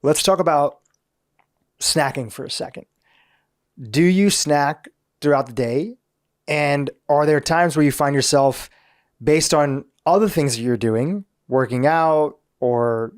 Let's talk about snacking for a second. Do you snack throughout the day? And are there times where you find yourself, based on other things that you're doing, working out or,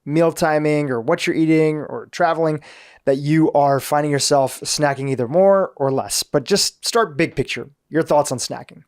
meal timing or what you're eating or traveling, that you are finding yourself snacking either more or less? But just start big picture. Your thoughts on snacking.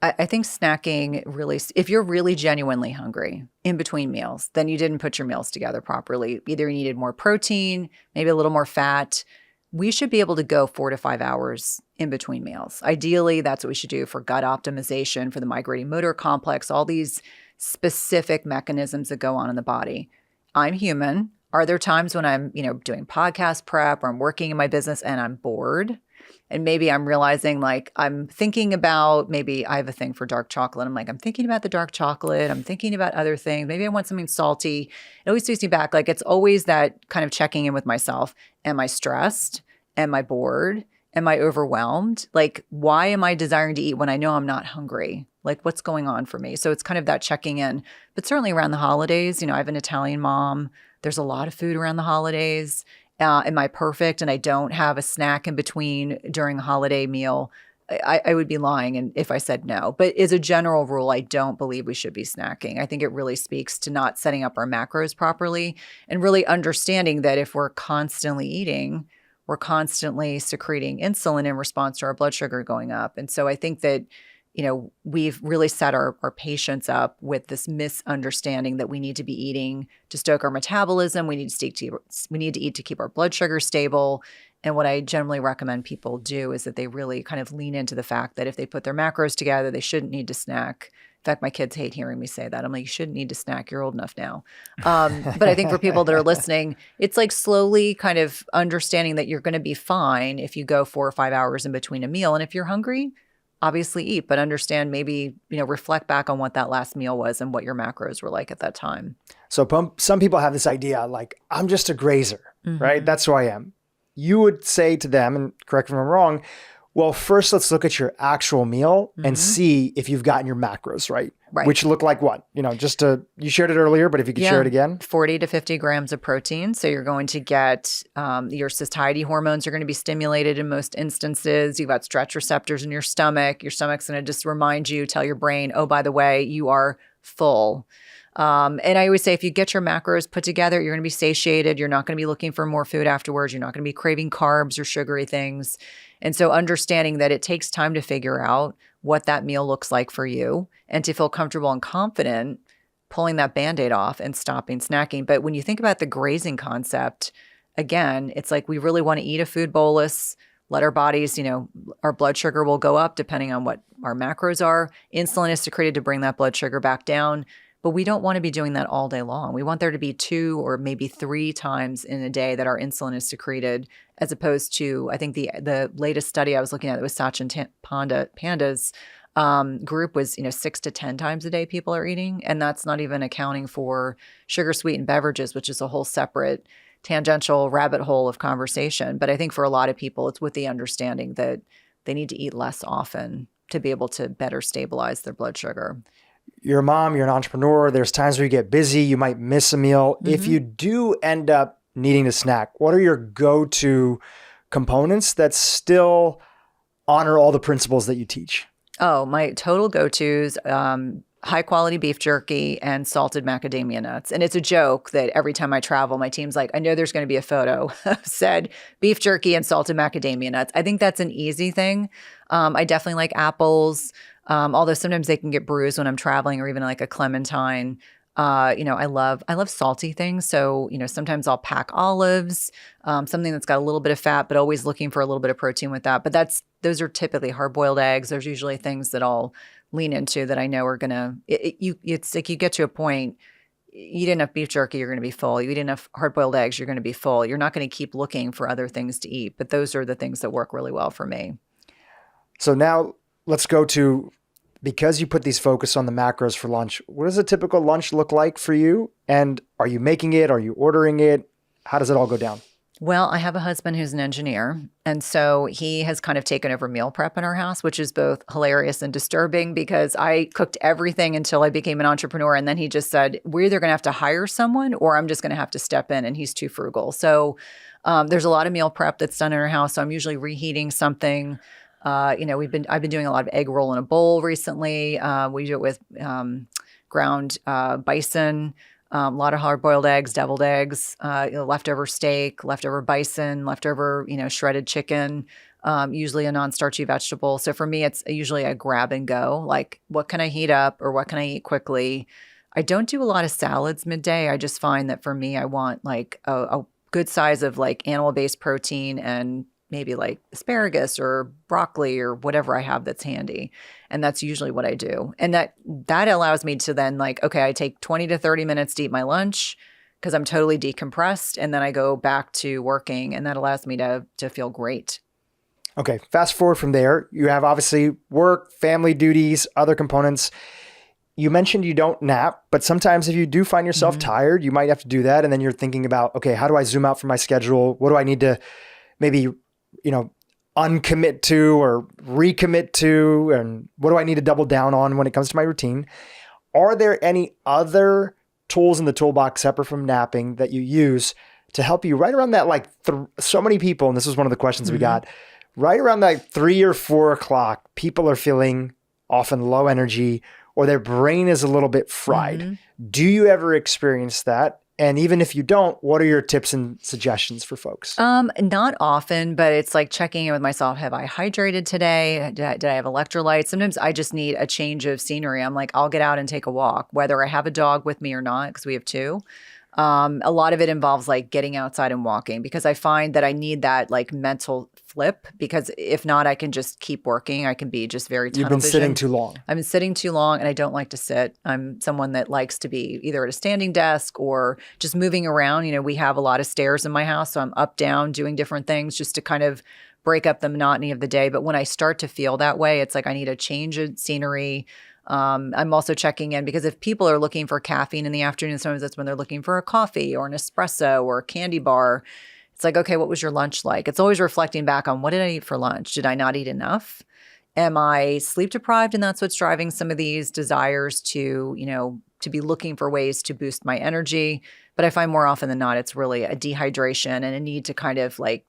I think snacking really, if you're really genuinely hungry in between meals, then you didn't put your meals together properly. Either you needed more protein, maybe a little more fat. We should be able to go 4 to 5 hours in between meals. Ideally, that's what we should do for gut optimization, for the migrating motor complex, all these specific mechanisms that go on in the body. I'm human. Are there times when I'm, doing podcast prep or I'm working in my business and I'm bored? And maybe I'm realizing I'm thinking about, maybe I have a thing for dark chocolate. I'm thinking about the dark chocolate. I'm thinking about other things. Maybe I want something salty. It always takes me back. It's always that kind of checking in with myself. Am I stressed? Am I bored? Am I overwhelmed? Why am I desiring to eat when I know I'm not hungry? What's going on for me? So it's kind of that checking in. But certainly around the holidays, I have an Italian mom. There's a lot of food around the holidays. Am I perfect and I don't have a snack in between during a holiday meal? I would be lying if I said no. But as a general rule, I don't believe we should be snacking. I think it really speaks to not setting up our macros properly and really understanding that if we're constantly eating, we're constantly secreting insulin in response to our blood sugar going up. And so I think that we've really set our patients up with this misunderstanding that we need to be eating to stoke our metabolism. We need to eat to keep our blood sugar stable. And what I generally recommend people do is that they really kind of lean into the fact that if they put their macros together, they shouldn't need to snack. In fact, my kids hate hearing me say that. I'm like, you shouldn't need to snack. You're old enough now. But I think for people that are listening, it's slowly kind of understanding that you're going to be fine if you go 4 or 5 hours in between a meal. And if you're hungry, obviously eat, but understand, maybe, reflect back on what that last meal was and what your macros were like at that time. So some people have this idea, I'm just a grazer, right? That's who I am. You would say to them, and correct me if I'm wrong, well, first let's look at your actual meal and see if you've gotten your macros right. Which look like what? You shared it earlier, but if you could share it again. 40 to 50 grams of protein. So you're going to get your satiety hormones are going to be stimulated in most instances. You've got stretch receptors in your stomach. Your stomach's going to just remind you, tell your brain, oh, by the way, you are full. And I always say, if you get your macros put together, you're going to be satiated. You're not going to be looking for more food afterwards. You're not going to be craving carbs or sugary things. And so understanding that it takes time to figure out what that meal looks like for you and to feel comfortable and confident pulling that Band-Aid off and stopping snacking. But when you think about the grazing concept, again, it's we really want to eat a food bolus, let our bodies, our blood sugar will go up depending on what our macros are. Insulin is secreted to bring that blood sugar back down. But we don't want to be doing that all day long. We want there to be 2 or maybe 3 times in a day that our insulin is secreted, as opposed to, I think the latest study I was looking at that was Sachin Panda's group was, 6 to 10 times a day people are eating. And that's not even accounting for sugar sweetened beverages, which is a whole separate tangential rabbit hole of conversation. But I think for a lot of people, it's with the understanding that they need to eat less often to be able to better stabilize their blood sugar. You're a mom, you're an entrepreneur. There's times where you get busy, you might miss a meal. If you do end up needing to snack, what are your go-to components that still honor all the principles that you teach? Oh, my total go-tos, high quality beef jerky and salted macadamia nuts. And it's a joke that every time I travel, my team's like, I know there's going to be a photo of said beef jerky and salted macadamia nuts. I think that's an easy thing. I definitely like apples. Although sometimes they can get bruised when I'm traveling, or even like a clementine. I love salty things. So, sometimes I'll pack olives, something that's got a little bit of fat, but always looking for a little bit of protein with that. But those are typically hard-boiled eggs. There's usually things that I'll lean into that I know are gonna. It's like you get to a point. You eat enough beef jerky, you're going to be full. You eat enough hard-boiled eggs, you're going to be full. You're not going to keep looking for other things to eat. But those are the things that work really well for me. So now let's go to, because you put these focus on the macros for lunch, what does a typical lunch look like for you? And are you making it? Are you ordering it? How does it all go down? Well, I have a husband who's an engineer. And so he has kind of taken over meal prep in our house, which is both hilarious and disturbing because I cooked everything until I became an entrepreneur. And then he just said, we're either going to have to hire someone or I'm just going to have to step in. And he's too frugal. So there's a lot of meal prep that's done in our house. So I'm usually reheating something. I've been doing a lot of egg roll in a bowl recently. We do it with ground bison. A lot of hard-boiled eggs, deviled eggs, leftover steak, leftover bison, leftover, shredded chicken, usually a non-starchy vegetable. So for me, it's usually a grab and go, like what can I heat up or what can I eat quickly? I don't do a lot of salads midday. I just find that for me, I want like a good size of like animal-based protein and maybe like asparagus or broccoli or whatever I have that's handy. And that's usually what I do. And that allows me to then like, okay, I take 20 to 30 minutes to eat my lunch because I'm totally decompressed. And then I go back to working and that allows me to feel great. Okay. Fast forward from there. You have obviously work, family duties, other components. You mentioned you don't nap, but sometimes if you do find yourself tired, you might have to do that. And then you're thinking about, okay, how do I zoom out from my schedule? What do I need to maybe uncommit to or recommit to, and what do I need to double down on when it comes to my routine? Are there any other tools in the toolbox separate from napping that you use to help you right around that, so many people, and this was one of the questions we got, right around that 3 or 4 o'clock, people are feeling often low energy or their brain is a little bit fried. Do you ever experience that? And even if you don't, what are your tips and suggestions for folks? Not often, but it's like checking in with myself. Have I hydrated today? Did I have electrolytes? Sometimes I just need a change of scenery. I'm like, I'll get out and take a walk, whether I have a dog with me or not, because we have 2. A lot of it involves like getting outside and walking because I find that I need that like mental flip because if not, I can just keep working. I can be just very tunnel You've been vision. sitting too long. I've been sitting too long and I don't like to sit. I'm someone that likes to be either at a standing desk or just moving around. We have a lot of stairs in my house, so I'm up, down, doing different things just to kind of break up the monotony of the day. But when I start to feel that way, it's like I need a change of scenery. I'm also checking in because if people are looking for caffeine in the afternoon, sometimes that's when they're looking for a coffee or an espresso or a candy bar. It's like, okay, what was your lunch like? It's always reflecting back on what did I eat for lunch? Did I not eat enough? Am I sleep deprived? And that's what's driving some of these desires to be looking for ways to boost my energy. But I find more often than not, it's really a dehydration and a need to kind of like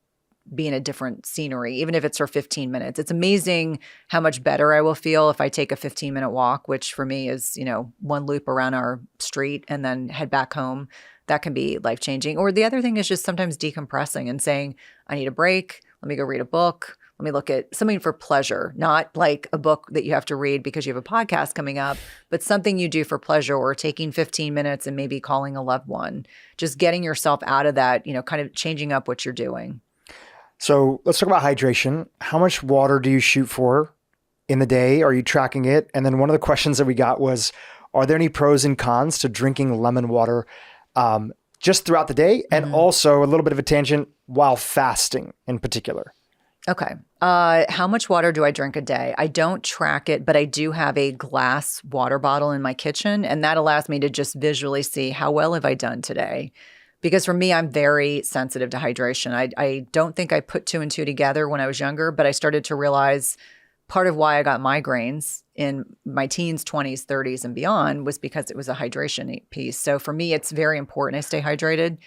be in a different scenery, even if it's for 15 minutes. It's amazing how much better I will feel if I take a 15-minute walk, which for me is, one loop around our street and then head back home. That can be life-changing. Or the other thing is just sometimes decompressing and saying, I need a break. Let me go read a book. Let me look at something for pleasure, not like a book that you have to read because you have a podcast coming up, but something you do for pleasure or taking 15 minutes and maybe calling a loved one, just getting yourself out of that, kind of changing up what you're doing. So let's talk about hydration. How much water do you shoot for in the day? Are you tracking it? And then one of the questions that we got was, are there any pros and cons to drinking lemon water just throughout the day? And also a little bit of a tangent while fasting in particular. Okay. How much water do I drink a day? I don't track it, but I do have a glass water bottle in my kitchen. And that allows me to just visually see how well have I done today. Because for me, I'm very sensitive to hydration. I don't think I put 2 and 2 together when I was younger, but I started to realize part of why I got migraines in my teens, 20s, 30s, and beyond was because it was a hydration piece. So for me, it's very important I stay hydrated,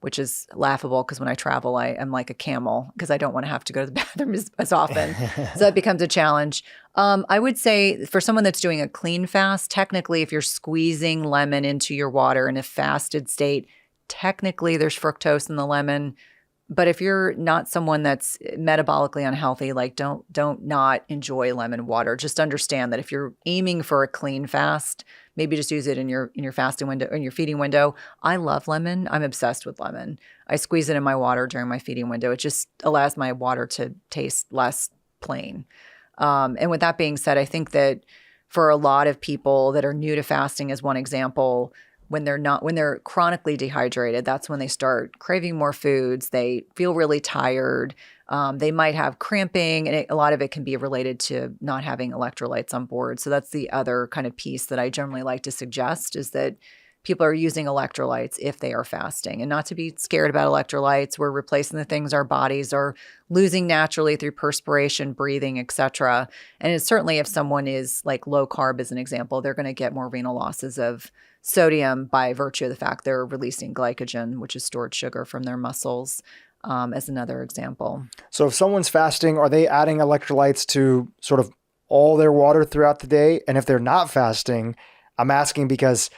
which is laughable because when I travel, I am like a camel because I don't want to have to go to the bathroom as often. So that becomes a challenge. I would say for someone that's doing a clean fast, technically, if you're squeezing lemon into your water in a fasted state, technically there's fructose in the lemon. But if you're not someone that's metabolically unhealthy, like don't not enjoy lemon water. Just understand that if you're aiming for a clean fast, maybe just use it in your fasting window, in your feeding window. I love lemon. I'm obsessed with lemon. I squeeze it in my water during my feeding window. It just allows my water to taste less plain. And with that being said, I think that for a lot of people that are new to fasting, as one example, when they're chronically dehydrated, that's when they start craving more foods. They feel really tired. They might have cramping, and a lot of it can be related to not having electrolytes on board. So that's the other kind of piece that I generally like to suggest is that people are using electrolytes if they are fasting, and not to be scared about electrolytes. We're replacing the things our bodies are losing naturally through perspiration, breathing, etc. And it's certainly, if someone is like low carb, as an example, they're going to get more renal losses of sodium by virtue of the fact they're releasing glycogen, which is stored sugar from their muscles, as another example. So if someone's fasting, are they adding electrolytes to sort of all their water throughout the day? And if they're not fasting, I'm asking because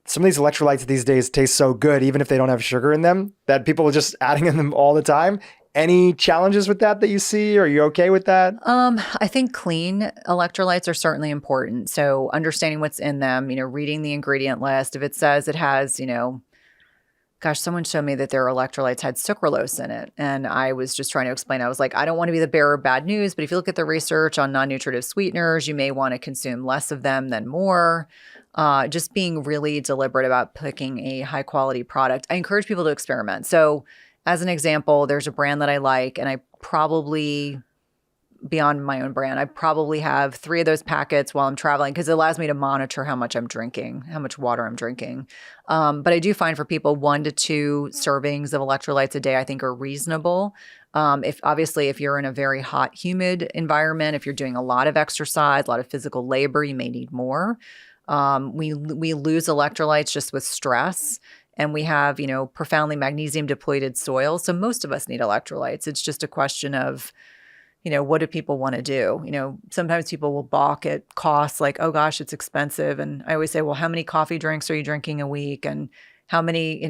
some of these electrolytes these days taste so good, even if they don't have sugar in them, that people are just adding in them all the time. Any challenges with that you see? Are you okay with that? I think clean electrolytes are certainly important. So understanding what's in them, reading the ingredient list. If it says it has, gosh, someone showed me that their electrolytes had sucralose in it. And I was just trying to explain. I was like, I don't want to be the bearer of bad news, but if you look at the research on non-nutritive sweeteners, you may want to consume less of them than more. Just being really deliberate about picking a high quality product. I encourage people to experiment. So as an example, there's a brand that I like, and I probably, beyond my own brand, I probably have 3 of those packets while I'm traveling because it allows me to monitor how much I'm drinking, how much water I'm drinking. But I do find for people 1 to 2 servings of electrolytes a day, I think, are reasonable. If you're in a very hot, humid environment, if you're doing a lot of exercise, a lot of physical labor, you may need more. We lose electrolytes just with stress. And we have, profoundly magnesium depleted soil. So most of us need electrolytes. It's just a question of, what do people want to do? Sometimes people will balk at costs like, oh gosh, it's expensive. And I always say, well, how many coffee drinks are you drinking a week? And how many,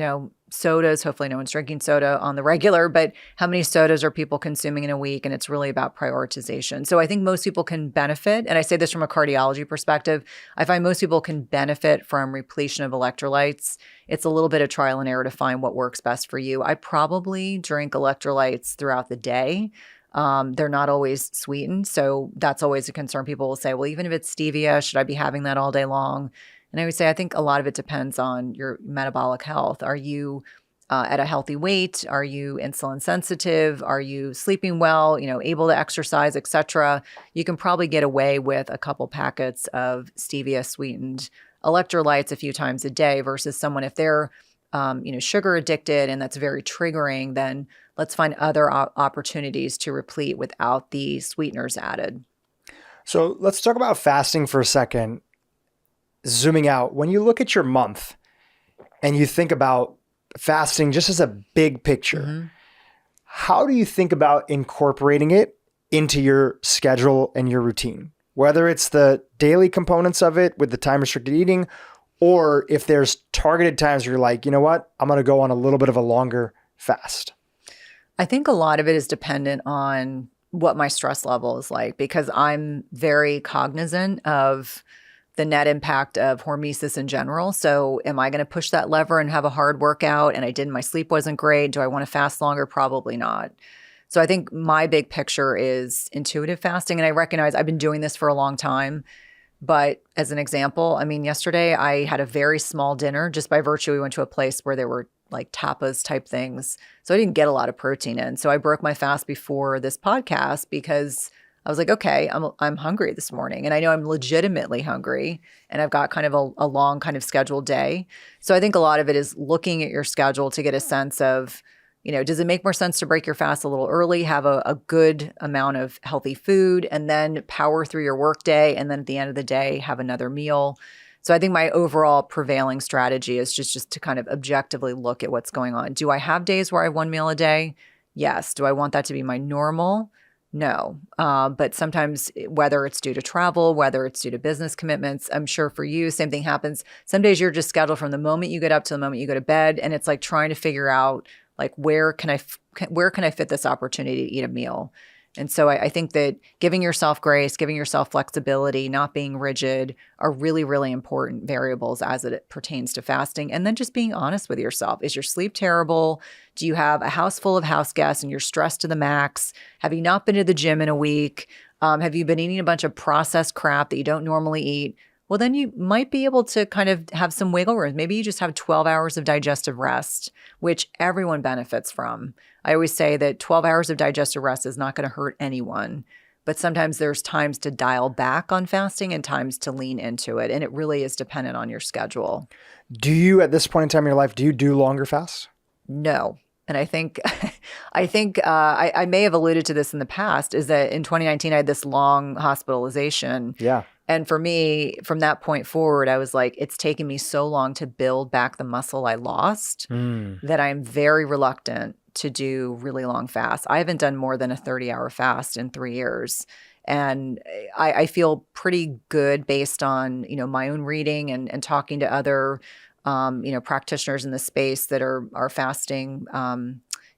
sodas, hopefully no one's drinking soda on the regular, but how many sodas are people consuming in a week? And it's really about prioritization. So I think most people can benefit. And I say this from a cardiology perspective. I find most people can benefit from repletion of electrolytes. It's a little bit of trial and error to find what works best for you. I probably drink electrolytes throughout the day. They're not always sweetened. So that's always a concern. People will say, well, even if it's stevia, should I be having that all day long? And I would say, I think a lot of it depends on your metabolic health. Are you at a healthy weight? Are you insulin sensitive? Are you sleeping well, able to exercise, et cetera? You can probably get away with a couple packets of stevia sweetened electrolytes a few times a day versus someone, if they're, sugar addicted and that's very triggering, then let's find other opportunities to replete without the sweeteners added. So let's talk about fasting for a second. Zooming out, when you look at your month and you think about fasting just as a big picture, how do you think about incorporating it into your schedule and your routine? Whether it's the daily components of it with the time restricted eating, or if there's targeted times where you're like, you know what, I'm going to go on a little bit of a longer fast. I think a lot of it is dependent on what my stress level is like, because I'm very cognizant of the net impact of hormesis in general. So am I going to push that lever and have a hard workout and my sleep wasn't great? Do I want to fast longer? Probably not. So I think my big picture is intuitive fasting. And I recognize I've been doing this for a long time. But as an example, yesterday I had a very small dinner just by virtue. We went to a place where there were like tapas type things. So I didn't get a lot of protein in. So I broke my fast before this podcast because I was like, okay, I'm hungry this morning. And I know I'm legitimately hungry and I've got kind of a long kind of scheduled day. So I think a lot of it is looking at your schedule to get a sense of, does it make more sense to break your fast a little early, have a good amount of healthy food, and then power through your work day, and then at the end of the day, have another meal? So I think my overall prevailing strategy is just to kind of objectively look at what's going on. Do I have days where I have 1 meal a day? Yes. Do I want that to be my normal? No. But sometimes, whether it's due to travel, whether it's due to business commitments, I'm sure for you, same thing happens. Some days you're just scheduled from the moment you get up to the moment you go to bed. And it's like trying to figure out, like, where can I fit this opportunity to eat a meal? And so I think that giving yourself grace, giving yourself flexibility, not being rigid are really, really important variables as it pertains to fasting. And then just being honest with yourself. Is your sleep terrible? Do you have a house full of house guests and you're stressed to the max? Have you not been to the gym in a week? Have you been eating a bunch of processed crap that you don't normally eat? Well, then you might be able to kind of have some wiggle room. Maybe you just have 12 hours of digestive rest, which everyone benefits from. I always say that 12 hours of digestive rest is not going to hurt anyone. But sometimes there's times to dial back on fasting and times to lean into it. And it really is dependent on your schedule. Do you, at this point in time in your life, do you do longer fasts? No. And I think, I may have alluded to this in the past, is that in 2019, I had this long hospitalization. Yeah. And for me, from that point forward, I was like, it's taken me so long to build back the muscle I lost that I'm very reluctant to do really long fasts. I haven't done more than a 30-hour fast in 3 years. And I feel pretty good based on, my own reading and talking to other, practitioners in the space that are fasting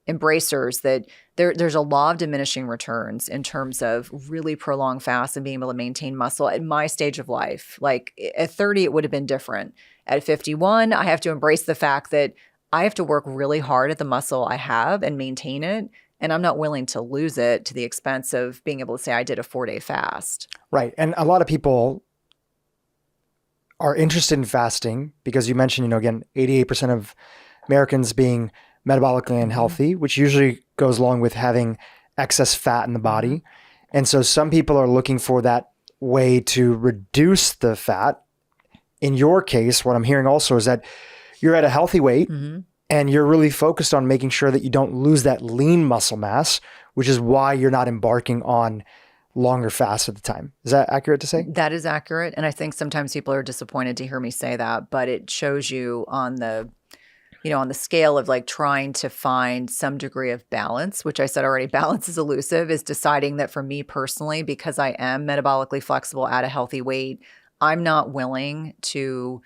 embracers, that there's a law of diminishing returns in terms of really prolonged fasts and being able to maintain muscle at my stage of life. Like at 30, it would have been different. At 51, I have to embrace the fact that I have to work really hard at the muscle I have and maintain it. And I'm not willing to lose it to the expense of being able to say I did a 4-day fast. Right. And a lot of people are interested in fasting because you mentioned, again, 88% of Americans being metabolically unhealthy, which usually goes along with having excess fat in the body. And so some people are looking for that way to reduce the fat. In your case, what I'm hearing also is that you're at a healthy weight and you're really focused on making sure that you don't lose that lean muscle mass, which is why you're not embarking on longer fasts at the time. Is that accurate to say? That is accurate. And I think sometimes people are disappointed to hear me say that, but it shows you on the scale of like trying to find some degree of balance, which I said already, balance is elusive, is deciding that for me personally, because I am metabolically flexible at a healthy weight, I'm not willing to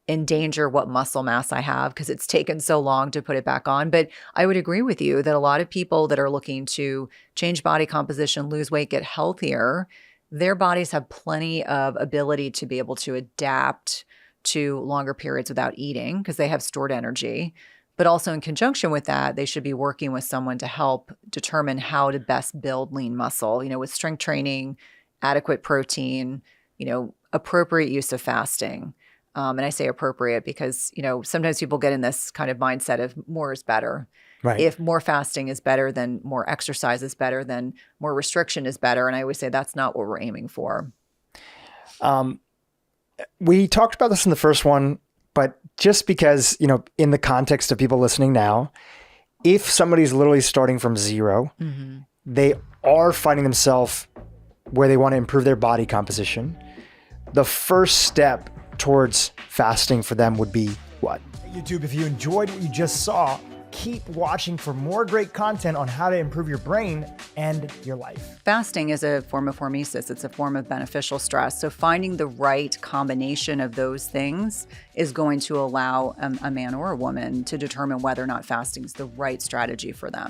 endanger what muscle mass I have because it's taken so long to put it back on. But I would agree with you that a lot of people that are looking to change body composition, lose weight, get healthier, their bodies have plenty of ability to be able to adapt to longer periods without eating because they have stored energy. But also in conjunction with that, they should be working with someone to help determine how to best build lean muscle, with strength training, adequate protein, appropriate use of fasting. And I say appropriate because, sometimes people get in this kind of mindset of more is better. Right. If more fasting is better, then more exercise is better, then more restriction is better. And I always say that's not what we're aiming for. We talked about this in the first one, but just because, in the context of people listening now, if somebody's literally starting from zero, they are finding themselves where they want to improve their body composition. The first step towards fasting for them would be what? YouTube, if you enjoyed what you just saw, keep watching for more great content on how to improve your brain and your life. Fasting is a form of hormesis. It's a form of beneficial stress. So finding the right combination of those things is going to allow a man or a woman to determine whether or not fasting is the right strategy for them.